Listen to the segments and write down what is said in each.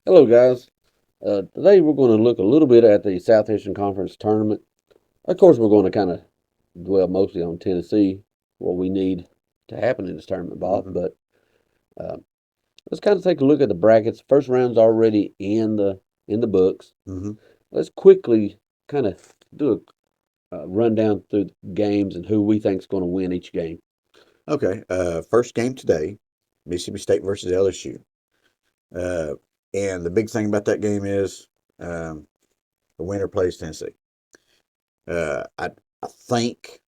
Hello, guys. Today we're going to look a little bit at the Southeastern Conference tournament. Of course, we're going to kind of dwell mostly on Tennessee, what we need to happen in this tournament, Bob. Hmm. But uh, let's kind of take a look at the brackets. First round's already in the books. Hmm. Let's quickly kind of do a rundown through the games and who we think is going to win each game. Okay. First game today, Mississippi State versus LSU. Uh, and the big thing about that game is um, the winner plays Tennessee. I think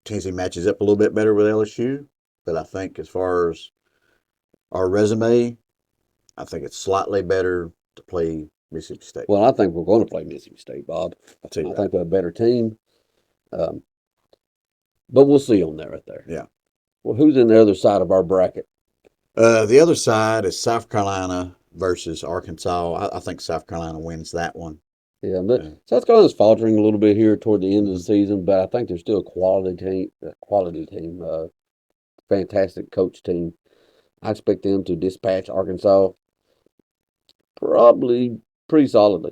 Tennessee matches up a little bit better with LSU, but I think as far as our resume, I think it's slightly better to play Mississippi State. Well, I think we're going to play Mississippi State, Bob. I'll tell I you right. think we're a better team, um, but we'll see on that right there. Yeah. Well, who's in the other side of our bracket? The other side is South Carolina versus Arkansas. I think South Carolina wins that one. Yeah, but Uh, South Carolina's faltering a little bit here toward the end of the mhm. season, but I think they're still a quality team, fantastic coach team. I expect them to dispatch Arkansas probably pretty solidly.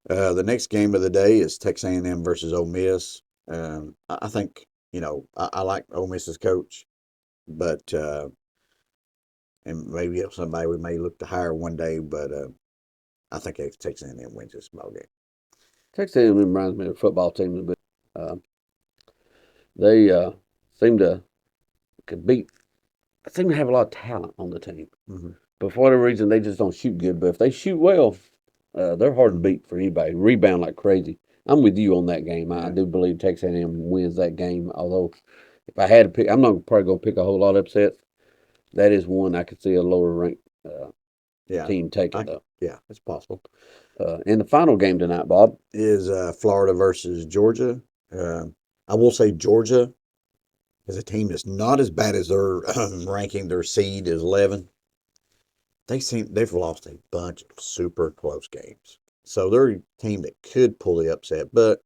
The next game of the day is Texas A&M versus Ole Miss. I think I like Ole Miss's coach, but and maybe somebody we may look to hire one day. But I think Texas A&M wins this ball game. Texas A&M reminds me of a football team a little bit. They seem to could beat. Seem to have a lot of talent on the team, Hmm. but for whatever reason, they just don't shoot good. But if they shoot well, they're hard to Hmm. beat for anybody. Rebound like crazy. I'm with you on that game. I Yeah. do believe Texas A&M wins that game. Although, if I had to pick, I'm not probably going to pick a whole lot of upsets. That is one I could see a lower ranked Yeah. team taking I though. yeah, it's possible. In the final game tonight, Bob. Is Florida versus Georgia. I will say Georgia is a team that's not as bad as their ranking. Their seed is 11. They've lost a bunch of super close games. So they're a team that could pull the upset, but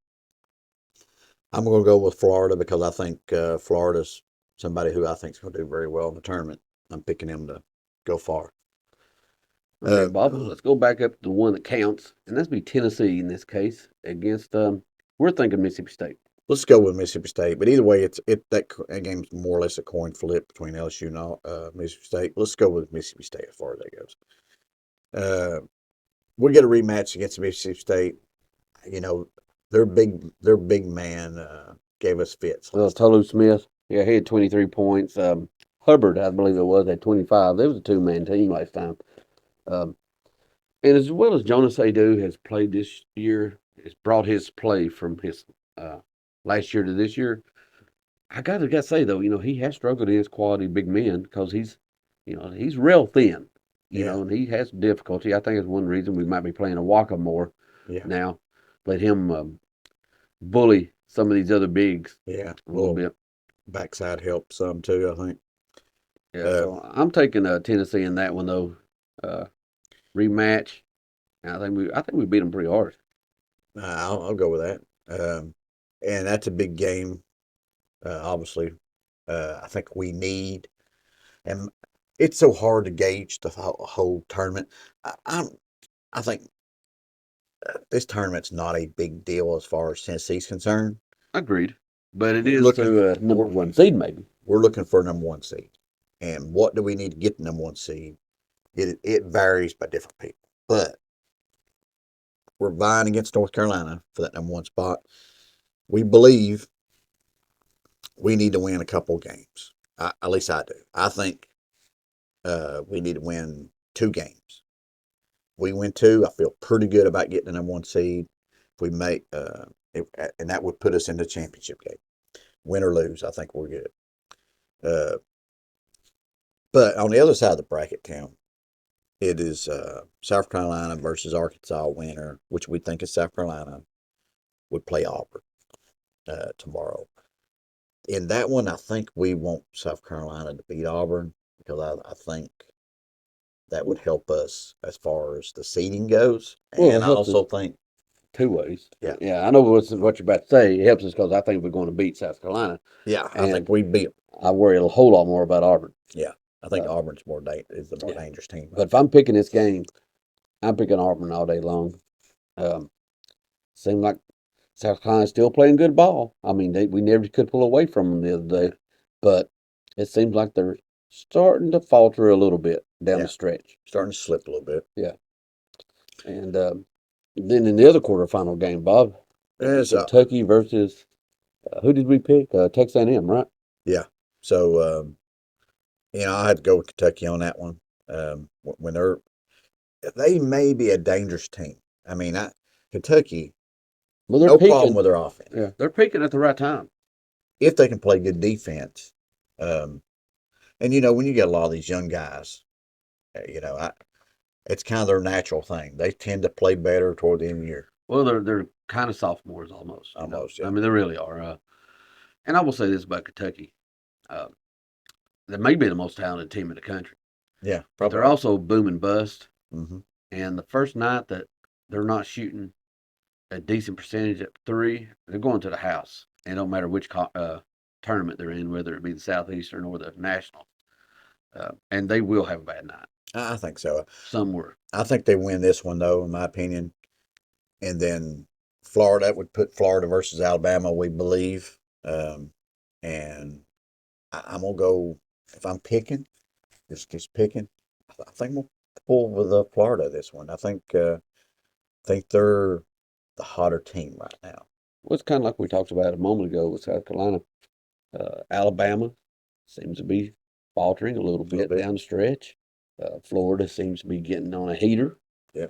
I'm going to go with Florida because I think Florida's somebody who I think is going to do very well in the tournament. I'm picking them to go far. Okay, Uh, Bob. Let's go back up to the one that counts, and that's be Tennessee in this case against. We're thinking Mississippi State. let's go with Mississippi State, but either way, that game's more or less a coin flip between LSU and Mississippi State. Let's go with Mississippi State as far as that goes. Uh, we get a rematch against Mississippi State. You know, their big man gave us fits last time. Tolu Smith. Yeah, he had 23 points. Hubbard, I believe it was, had 25. They was a two-man team last time. Um, and as well as Jonas Adu has played this year, has brought his play from his uh, last year to this year. I got to say though, he has struggled against quality big men because he's real thin, Yeah, and he has difficulty. I think it's one reason we might be playing a Waka more yeah, now. Let him bully some of these other bigs yeah. a A little little bit. backside help some too, I think. Yeah, Uh, so I'm taking Tennessee in that one though. Uh, Rematch. And I think we beat them pretty hard. I'll go with that. And that's a big game, obviously. I think we need, and it's so hard to gauge the whole tournament. I'm, I think this tournament's not a big deal as far as Tennessee's concerned. Agreed. But it We're is looking, to a number we're, one seed maybe. we're looking for a number one seed. And what do we need to get the number one seed? It varies by different people. But we're vying against North Carolina for that number one spot. We believe we need to win a couple games. At least I do. I think we need to win 2 games. We win two. I feel pretty good about getting the number one seed. If we make, and that would put us in the championship game. Win or lose, I think we're good. Uh, but on the other side of the bracket, Tim, it is South Carolina versus Arkansas winner, which we think is South Carolina, would play Auburn tomorrow. In that one, I think we want South Carolina to beat Auburn because I think that would help us as far as the seeding goes. Well, And it I helps us also think, two ways. yeah, Yeah, I know what you're about to say. It helps us because I think we're going to beat South Carolina, yeah, I think and we beat them. I worry a whole lot more about Auburn. Yeah. I think Uh, Auburn's is the more yeah. dangerous team. But if I'm picking this game, I'm picking Auburn all day long. Um, Seems like South Carolina's still playing good ball. I mean, we never could pull away from them the other day, but it seems like they're starting to falter a little bit down the Yeah, stretch. starting to slip a little bit. Yeah. And then in the other quarterfinal game, Bob, It's Kentucky versus who did we pick? Texas A&M, right? yeah. So I had to go with Kentucky on that one. When they may be a dangerous team. I mean, Kentucky, Well, they're no problem peaking. with their offense Yeah, they're peaking at the right time. if they can play good defense. Um, and when you get a lot of these young guys, it's kind of their natural thing. They tend to play better toward the end of the year. Well, they're kind of sophomores almost. Almost, I yeah. mean, they really are. And I will say this about Kentucky: uh, they may be the most talented team in the country, Yeah, but probably they're right. also boom and bust. Hmm. And the first night that they're not shooting a decent percentage at three, they're going to the house. And it don't matter which tournament they're in, whether it be the Southeastern or the National. And they will have a bad night I think so. somewhere. I think they win this one, though, in my opinion. And then Florida would put Florida versus Alabama, we believe. And I'm gonna go if I'm picking, just picking. I think we'll pull with Florida this one. I think they're the hotter team right now. Well, it's kind of like we talked about a moment ago with South Carolina. Alabama seems to be faltering a little A little bit bit. down the stretch. Florida seems to be getting on a heater. Yeah.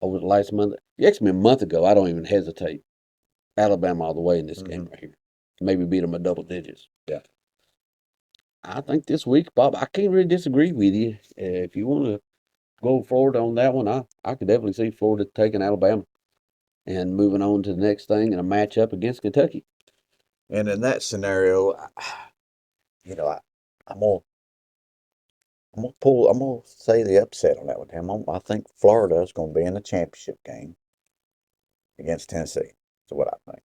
Over the last month, actually a month ago, I don't even hesitate. Alabama all the way in this game Hmm. right here. Maybe beat them a double digits. Yeah. I think this week, Bob, I can't really disagree with you. If you want to go forward on that one, I could definitely see Florida taking Alabama and moving on to the next thing in a matchup against Kentucky. And in that scenario, you know, I, I'm gonna I'm gonna say the upset on that one. I think Florida is gonna be in the championship game against Tennessee. That's what I think.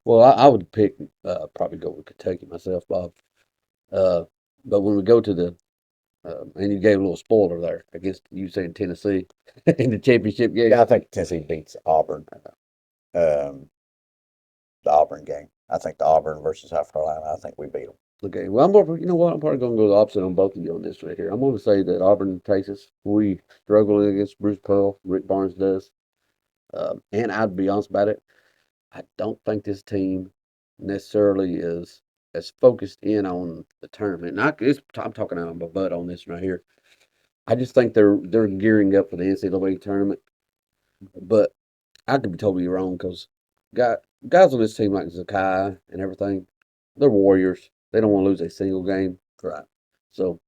Well, I would pick probably go with Kentucky myself, Bob. Uh, but when we go to the and you gave a little spoiler there against you saying Tennessee in the championship game. Yeah, I think Tennessee beats Auburn. Um, the Auburn game. I think the Auburn versus South Carolina. I think we beat them. Okay, well, I'm more, you know what? I'm probably going to go the opposite on both of you on this right here. I'm going to say that Auburn takes us. We struggling against Bruce Pearl, Rick Barnes does. And I'd be honest about it, I don't think this team necessarily is as focused in on the tournament. I'm talking out of my butt on this right here. I just think they're gearing up for the NCAA tournament, but I could be totally wrong because guys, guys on this team like Zakai and everything, they're warriors. They don't want to lose a single game. Right. So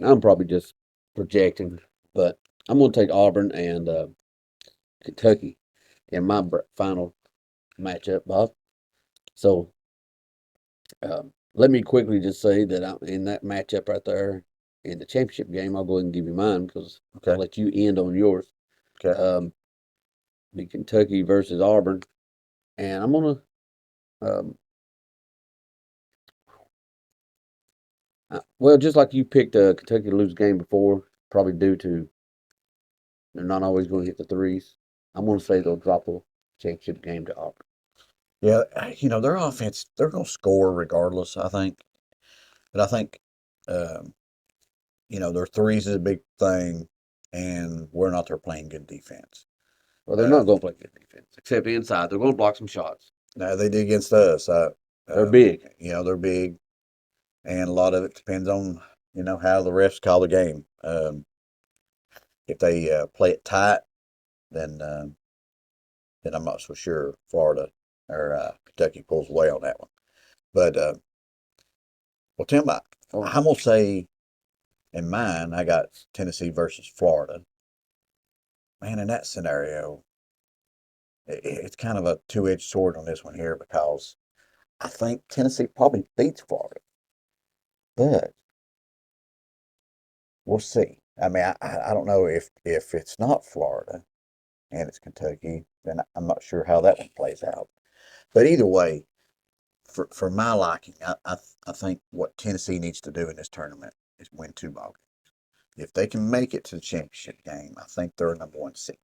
I'm probably just projecting, but I'm going to take Auburn and Kentucky in my final matchup, Bob. So let me quickly just say that I'm in that matchup right there in the championship game. I'll go ahead and give you mine because I'll Okay. let you end on yours. Okay. The Kentucky versus Auburn, and I'm gonna um, well, just like you picked Kentucky to lose game before, probably due to they're not always going to hit the threes. I'm going to say they'll drop the championship game to Auburn. Yeah, their offense, they're going to score regardless, I think. But I think, um, their threes is a big thing, and we're not there playing good defense. Well, they're Uh, not going to play good defense, except inside. They're going to block some shots. Now they did against us. They're big. They're big, and a lot of it depends on how the refs call the game. If they play it tight, then I'm not so sure Florida or Kentucky pulls away on that one. But well, Tim, I'm gonna say in mine, I got Tennessee versus Florida. Man, in that scenario, it's kind of a two-edged sword on this one here because I think Tennessee probably beats Florida, but we'll see. I mean, I don't know if it's not Florida and it's Kentucky, then I'm not sure how that one plays out. But either way, for my liking, I think what Tennessee needs to do in this tournament is win 2 ball games. If they can make it to the championship game, I think they're a number 1 seed.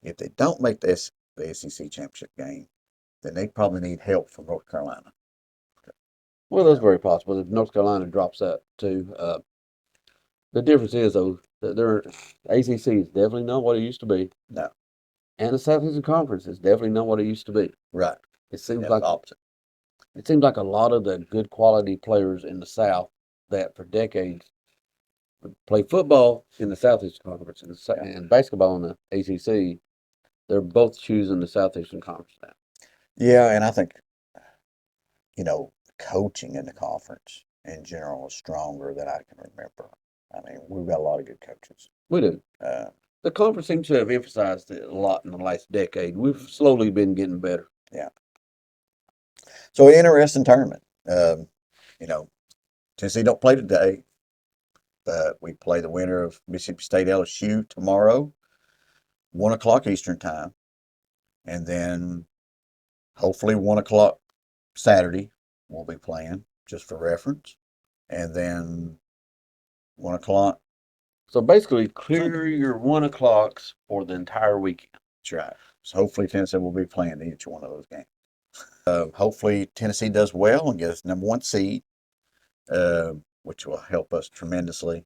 If they don't make the SEC championship game, then they probably need help from North Carolina. Well, that's very possible. If North Carolina drops that too, the difference is though that their ACC is definitely not what it used to be, No, and the Southeastern Conference is definitely not what it used to be. right. It seems Yeah, like opposite. it seems like a lot of the good quality players in the South that for decades play football in the Southeastern Conference and basketball in the ACC. They're both choosing the Southeastern Conference now. Yeah, and I think, coaching in the conference in general is stronger than I can remember. I mean, we've got a lot of good coaches. We do. Uh, The conference seems to have emphasized it a lot in the last decade. We've slowly been getting better. yeah. So interesting tournament. You know, Tennessee don't play today, but we play the winner of Mississippi State LSU tomorrow, 1 o'clock Eastern time, and then hopefully 1 o'clock Saturday we'll be playing just for reference, and then 1 o'clock. So basically, clear your 1 o'clocks for the entire weekend. That's right. So hopefully Tennessee will be playing each one of those games. Hopefully Tennessee does well and gets number 1 seed, which will help us tremendously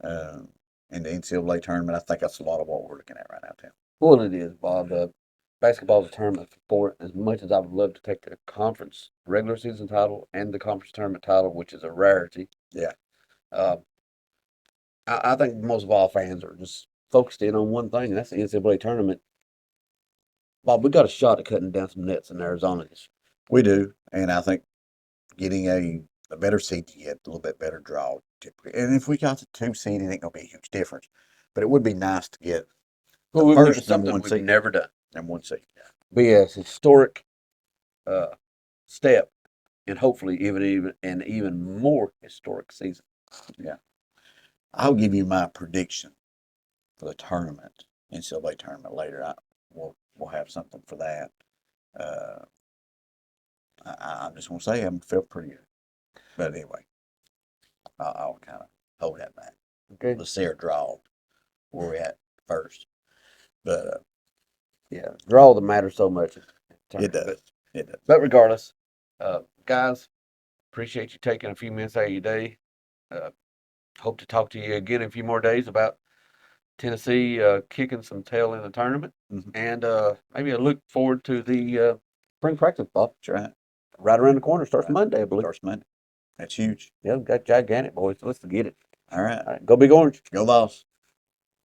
in the NCAA tournament. I think that's a lot of what we're looking at right now, Tim. Well, it is, Bob. Basketball is a tournament sport. As much as I would love to take the conference regular season title and the conference tournament title, which is a rarity. Yeah. Uh, I think most of all fans are just focused in on one thing, and that's the NCAA tournament. Bob, we got a shot at cutting down some nets in Arizona this year. We do, and I think getting a better seed, you get a little bit better draw typically. And if we got the 2 seed, it ain't gonna be a huge difference. But it would be nice to get the Well, first it's number something 1 we've seed. never done. Number 1 seed. Be a historic step, and hopefully even an even more historic season. Yeah. I'll give you my prediction for the tournament, NCAA tournament later. We'll have something for that. I'm just gonna say I'm feel pretty good. But anyway, I'll kind of hold that back. Okay. Let's see our draw where we at first. But yeah, draw that matters so much. it does. It does. But regardless, guys, appreciate you taking a few minutes out of your day. Hope to talk to you again in a few more days about Tennessee kicking some tail in the tournament, and maybe I look forward to the spring practice, Bob. That's right. Right around the corner. Starts Monday, I believe. Starts Monday. That's huge. Yeah, we've got gigantic boys. Let's get it. All right. All right, go Big Orange. Go Vols.